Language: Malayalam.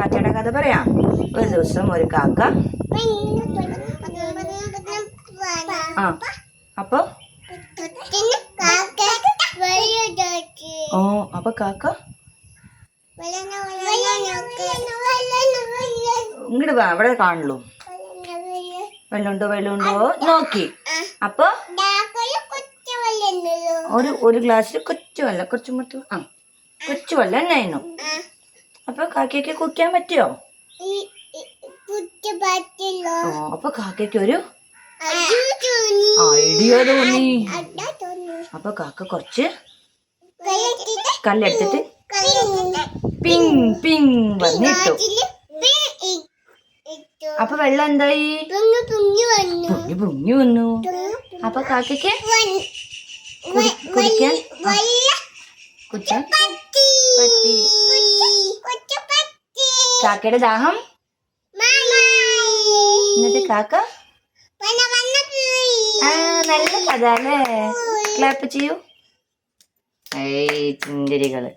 കാക്കയുടെ കഥ പറയാം. ഒരു ദിവസം ഒരു കാക്ക അപ്പൊ അപ്പൊ കാക്ക ഇങ്ങോട്ട് വാ, അവിടെ കാണുള്ളൂ. വെള്ളമുണ്ടോ നോക്കി. അപ്പൊ ഒരു ഗ്ലാസ്സിൽ കൊച്ചു വെള്ളം, കൊച്ചു വെള്ളം എന്നായിരുന്നു. അപ്പൊ കാക്കയ്ക്ക് കുടിക്കാൻ പറ്റിയോ? അപ്പൊ കാക്കയ്ക്ക് ഒരു ഐഡിയ തോന്നി. അപ്പൊ കാക്ക കുറച്ച് കല്ലെടുത്തിട്ട് പിങ് പിങ് വന്നിട്ടു. അപ്പൊ വെള്ളം എന്തായി? പൊങ്ങി വന്നു. അപ്പൊ കാക്കയ്ക്ക് കുടിക്കാൻ പറ്റി. കാക്കയുടെ ദാഹം എന്നിട്ട് കാക്ക നല്ല കഥ അല്ലേ? ക്ലാപ്പ് ചെയ്യൂ. ചുന്ദരികള്.